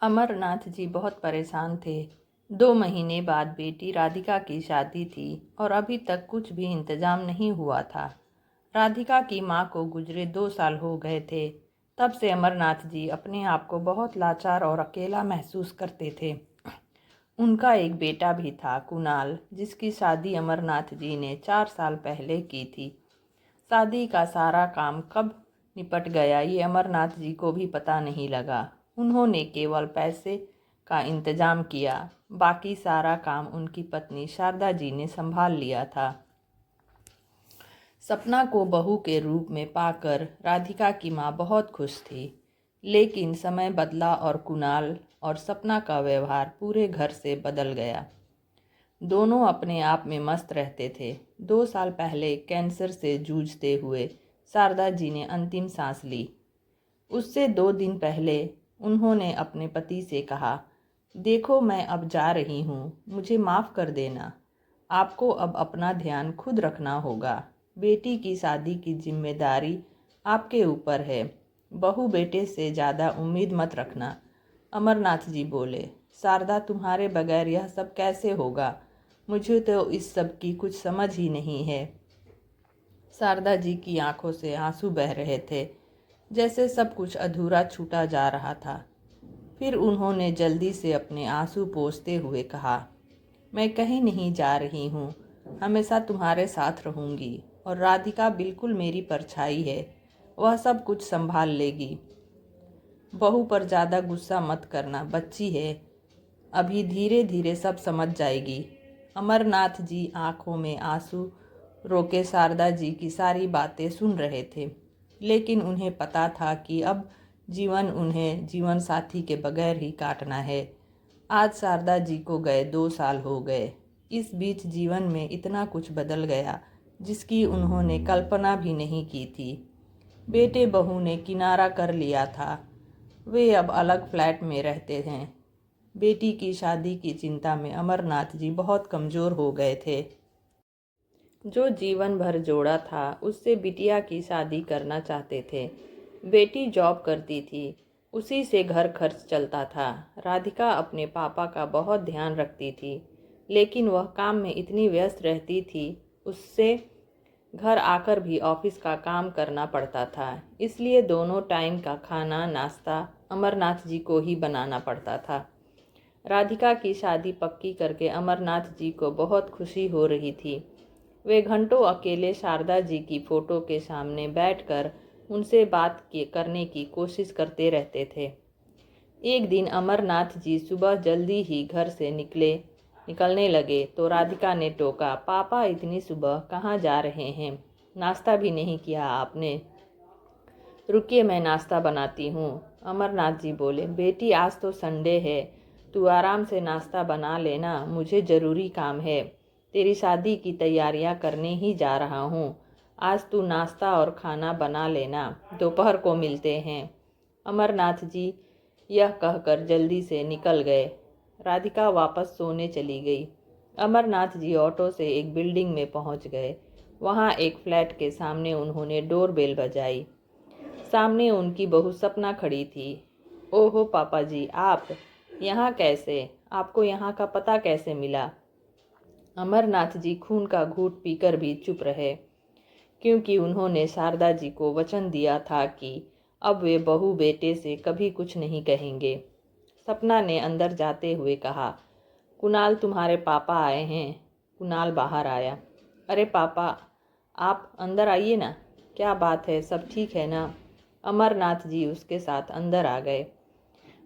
अमरनाथ जी बहुत परेशान थे। 2 महीने बाद बेटी राधिका की शादी थी और अभी तक कुछ भी इंतजाम नहीं हुआ था। राधिका की माँ को गुजरे 2 साल हो गए थे। तब से अमरनाथ जी अपने आप को बहुत लाचार और अकेला महसूस करते थे। उनका एक बेटा भी था, कुणाल, जिसकी शादी अमरनाथ जी ने 4 साल पहले की थी। शादी का सारा काम कब निपट गया ये अमरनाथ जी को भी पता नहीं लगा। उन्होंने केवल पैसे का इंतजाम किया, बाकी सारा काम उनकी पत्नी शारदा जी ने संभाल लिया था। सपना को बहू के रूप में पाकर राधिका की माँ बहुत खुश थी। लेकिन समय बदला और कुणाल और सपना का व्यवहार पूरे घर से बदल गया। दोनों अपने आप में मस्त रहते थे। 2 साल पहले कैंसर से जूझते हुए शारदा जी ने अंतिम सांस ली। उससे 2 दिन पहले उन्होंने अपने पति से कहा, देखो मैं अब जा रही हूँ, मुझे माफ़ कर देना। आपको अब अपना ध्यान खुद रखना होगा। बेटी की शादी की जिम्मेदारी आपके ऊपर है। बहू बेटे से ज़्यादा उम्मीद मत रखना। अमरनाथ जी बोले, शारदा तुम्हारे बगैर यह सब कैसे होगा? मुझे तो इस सब की कुछ समझ ही नहीं है। शारदा जी की आंखों से आंसू बह रहे थे, जैसे सब कुछ अधूरा छूटा जा रहा था। फिर उन्होंने जल्दी से अपने आंसू पोंछते हुए कहा, मैं कहीं नहीं जा रही हूँ, हमेशा तुम्हारे साथ रहूँगी और राधिका बिल्कुल मेरी परछाई है, वह सब कुछ संभाल लेगी। बहू पर ज़्यादा गुस्सा मत करना, बच्ची है, अभी धीरे धीरे सब समझ जाएगी। अमरनाथ जी आंखों में आंसू रोके शारदा जी की सारी बातें सुन रहे थे, लेकिन उन्हें पता था कि अब जीवन उन्हें जीवन साथी के बगैर ही काटना है। आज शारदा जी को गए 2 साल हो गए। इस बीच जीवन में इतना कुछ बदल गया जिसकी उन्होंने कल्पना भी नहीं की थी। बेटे बहू ने किनारा कर लिया था, वे अब अलग फ्लैट में रहते हैं। बेटी की शादी की चिंता में अमरनाथ जी बहुत कमज़ोर हो गए थे। जो जीवन भर जोड़ा था उससे बिटिया की शादी करना चाहते थे। बेटी जॉब करती थी, उसी से घर खर्च चलता था। राधिका अपने पापा का बहुत ध्यान रखती थी, लेकिन वह काम में इतनी व्यस्त रहती थी, उससे घर आकर भी ऑफिस का काम करना पड़ता था। इसलिए दोनों टाइम का खाना नाश्ता अमरनाथ जी को ही बनाना पड़ता था। राधिका की शादी पक्की करके अमरनाथ जी को बहुत खुशी हो रही थी। वे घंटों अकेले शारदा जी की फ़ोटो के सामने बैठकर उनसे करने की कोशिश करते रहते थे। एक दिन अमरनाथ जी सुबह जल्दी ही घर से निकलने लगे तो राधिका ने टोका, पापा इतनी सुबह कहाँ जा रहे हैं? नाश्ता भी नहीं किया आपने? रुकिए मैं नाश्ता बनाती हूँ। अमरनाथ जी बोले, बेटी आज तो संडे है, तू आराम से नाश्ता बना लेना, मुझे ज़रूरी काम है। तेरी शादी की तैयारियां करने ही जा रहा हूँ। आज तू नाश्ता और खाना बना लेना, दोपहर को मिलते हैं। अमरनाथ जी यह कहकर जल्दी से निकल गए। राधिका वापस सोने चली गई। अमरनाथ जी ऑटो से एक बिल्डिंग में पहुंच गए। वहां एक फ्लैट के सामने उन्होंने डोरबेल बजाई। सामने उनकी बहू सपना खड़ी थी। ओहो पापा जी, आप यहाँ कैसे? आपको यहाँ का पता कैसे मिला? अमरनाथ जी खून का घूंट पीकर भी चुप रहे, क्योंकि उन्होंने शारदा जी को वचन दिया था कि अब वे बहू बेटे से कभी कुछ नहीं कहेंगे। सपना ने अंदर जाते हुए कहा, कुणाल तुम्हारे पापा आए हैं। कुणाल बाहर आया। अरे पापा, आप अंदर आइए ना, क्या बात है, सब ठीक है ना? अमरनाथ जी उसके साथ अंदर आ गए।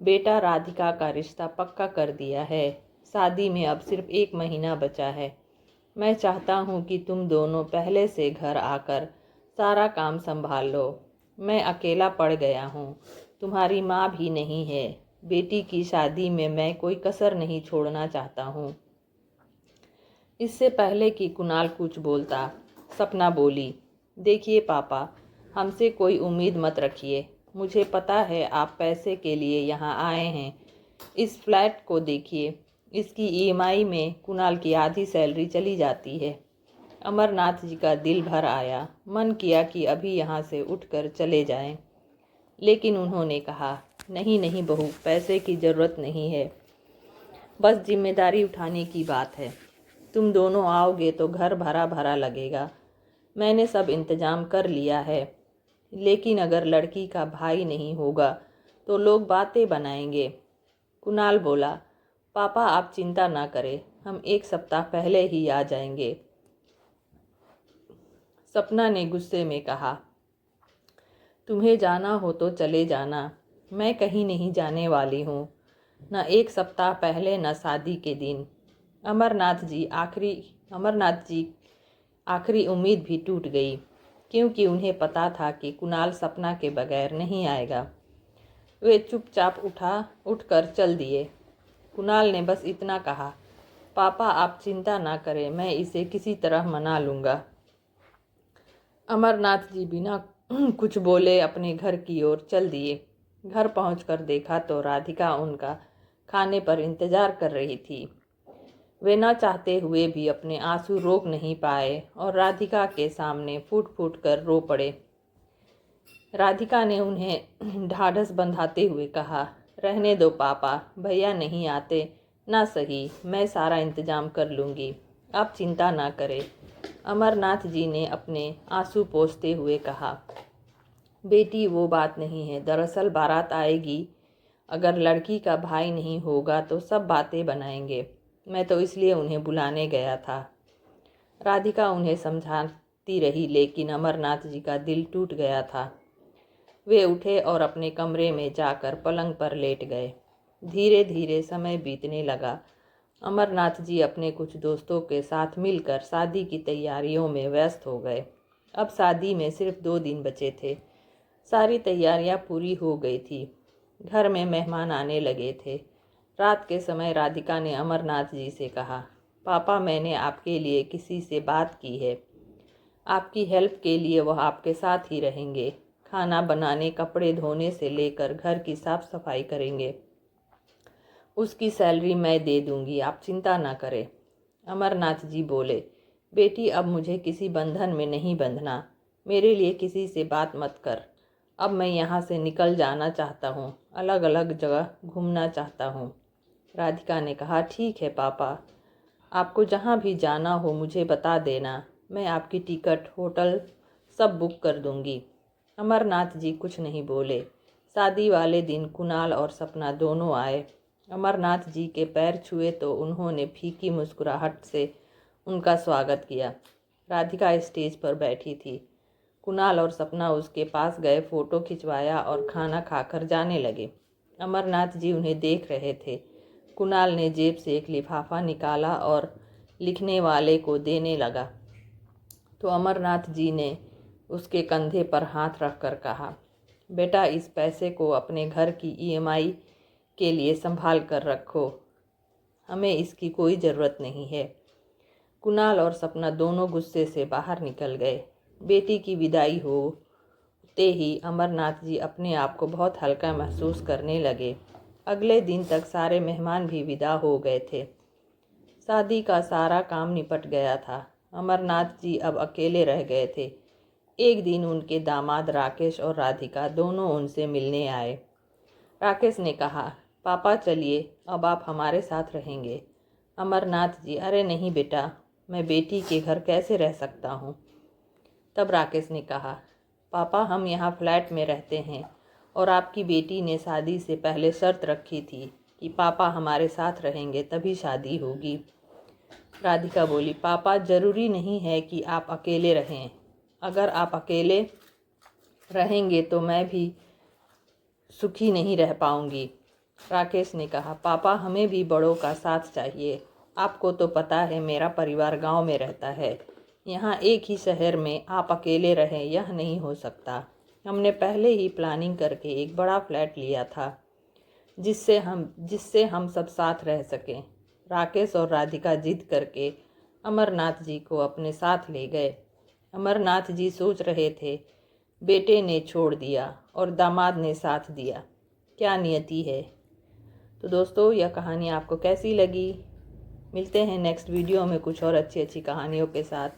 बेटा, राधिका का रिश्ता पक्का कर दिया है। शादी में अब सिर्फ 1 महीना बचा है। मैं चाहता हूँ कि तुम दोनों पहले से घर आकर सारा काम संभाल लो। मैं अकेला पड़ गया हूँ, तुम्हारी माँ भी नहीं है। बेटी की शादी में मैं कोई कसर नहीं छोड़ना चाहता हूँ। इससे पहले कि कुणाल कुछ बोलता, सपना बोली, देखिए पापा, हमसे कोई उम्मीद मत रखिए। मुझे पता है आप पैसे के लिए यहाँ आए हैं। इस फ्लैट को देखिए, इसकी ईएमआई में कुणाल की आधी सैलरी चली जाती है। अमरनाथ जी का दिल भर आया, मन किया कि अभी यहाँ से उठकर चले जाएं। लेकिन उन्होंने कहा, नहीं नहीं बहू, पैसे की ज़रूरत नहीं है, बस जिम्मेदारी उठाने की बात है। तुम दोनों आओगे तो घर भरा भरा लगेगा। मैंने सब इंतजाम कर लिया है। लेकिन अगर लड़की का भाई नहीं होगा तो लोग बातें बनाएंगे। कुणाल बोला, पापा आप चिंता ना करें, हम 1 सप्ताह पहले ही आ जाएंगे। सपना ने गुस्से में कहा, तुम्हें जाना हो तो चले जाना, मैं कहीं नहीं जाने वाली हूँ, न 1 सप्ताह पहले न शादी के दिन। अमरनाथ जी आखिरी उम्मीद भी टूट गई, क्योंकि उन्हें पता था कि कुणाल सपना के बगैर नहीं आएगा। वे चुपचाप उठकर चल दिए। कुणाल ने बस इतना कहा, पापा आप चिंता ना करें, मैं इसे किसी तरह मना लूँगा। अमरनाथ जी बिना कुछ बोले अपने घर की ओर चल दिए। घर पहुंचकर देखा तो राधिका उनका खाने पर इंतजार कर रही थी। वे न चाहते हुए भी अपने आंसू रोक नहीं पाए और राधिका के सामने फूट फूट कर रो पड़े। राधिका ने उन्हें ढाढ़स बंधाते हुए कहा, रहने दो पापा, भैया नहीं आते ना सही, मैं सारा इंतजाम कर लूँगी, आप चिंता ना करें। अमरनाथ जी ने अपने आंसू पोंछते हुए कहा, बेटी वो बात नहीं है, दरअसल बारात आएगी, अगर लड़की का भाई नहीं होगा तो सब बातें बनाएंगे, मैं तो इसलिए उन्हें बुलाने गया था। राधिका उन्हें समझाती रही, लेकिन अमरनाथ जी का दिल टूट गया था। वे उठे और अपने कमरे में जाकर पलंग पर लेट गए। धीरे धीरे समय बीतने लगा। अमरनाथ जी अपने कुछ दोस्तों के साथ मिलकर शादी की तैयारियों में व्यस्त हो गए। अब शादी में सिर्फ 2 दिन बचे थे। सारी तैयारियां पूरी हो गई थी। घर में मेहमान आने लगे थे। रात के समय राधिका ने अमरनाथ जी से कहा, पापा मैंने आपके लिए किसी से बात की है, आपकी हेल्प के लिए वह आपके साथ ही रहेंगे, खाना बनाने, कपड़े धोने से लेकर घर की साफ सफाई करेंगे, उसकी सैलरी मैं दे दूंगी, आप चिंता ना करें। अमरनाथ जी बोले, बेटी अब मुझे किसी बंधन में नहीं बंधना, मेरे लिए किसी से बात मत कर, अब मैं यहाँ से निकल जाना चाहता हूँ, अलग अलग जगह घूमना चाहता हूँ। राधिका ने कहा, ठीक है पापा, आपको जहाँ भी जाना हो मुझे बता देना, मैं आपकी टिकट, होटल सब बुक कर दूँगी। अमरनाथ जी कुछ नहीं बोले। शादी वाले दिन कुणाल और सपना दोनों आए। अमरनाथ जी के पैर छुए तो उन्होंने फीकी मुस्कुराहट से उनका स्वागत किया। राधिका स्टेज पर बैठी थी। कुणाल और सपना उसके पास गए, फ़ोटो खिंचवाया और खाना खाकर जाने लगे। अमरनाथ जी उन्हें देख रहे थे। कुणाल ने जेब से एक लिफाफा निकाला और लिखने वाले को देने लगा तो अमरनाथ जी ने उसके कंधे पर हाथ रखकर कहा, बेटा इस पैसे को अपने घर की EMI के लिए संभाल कर रखो, हमें इसकी कोई ज़रूरत नहीं है। कुणाल और सपना दोनों गुस्से से बाहर निकल गए। बेटी की विदाई होते ही अमरनाथ जी अपने आप को बहुत हल्का महसूस करने लगे। अगले दिन तक सारे मेहमान भी विदा हो गए थे। शादी का सारा काम निपट गया था। अमरनाथ जी अब अकेले रह गए थे। एक दिन उनके दामाद राकेश और राधिका दोनों उनसे मिलने आए। राकेश ने कहा, पापा चलिए, अब आप हमारे साथ रहेंगे। अमरनाथ जी, अरे नहीं बेटा, मैं बेटी के घर कैसे रह सकता हूँ। तब राकेश ने कहा, पापा हम यहाँ फ्लैट में रहते हैं और आपकी बेटी ने शादी से पहले शर्त रखी थी कि पापा हमारे साथ रहेंगे तभी शादी होगी। राधिका बोली, पापा ज़रूरी नहीं है कि आप अकेले रहें, अगर आप अकेले रहेंगे तो मैं भी सुखी नहीं रह पाऊंगी। राकेश ने कहा, पापा हमें भी बड़ों का साथ चाहिए, आपको तो पता है मेरा परिवार गांव में रहता है, यहाँ एक ही शहर में आप अकेले रहें यह नहीं हो सकता। हमने पहले ही प्लानिंग करके एक बड़ा फ्लैट लिया था जिससे हम सब साथ रह सकें। राकेश और राधिका जिद करके अमरनाथ जी को अपने साथ ले गए। अमरनाथ जी सोच रहे थे, बेटे ने छोड़ दिया और दामाद ने साथ दिया, क्या नियति है। तो दोस्तों यह कहानी आपको कैसी लगी? मिलते हैं नेक्स्ट वीडियो में कुछ और अच्छी अच्छी कहानियों के साथ।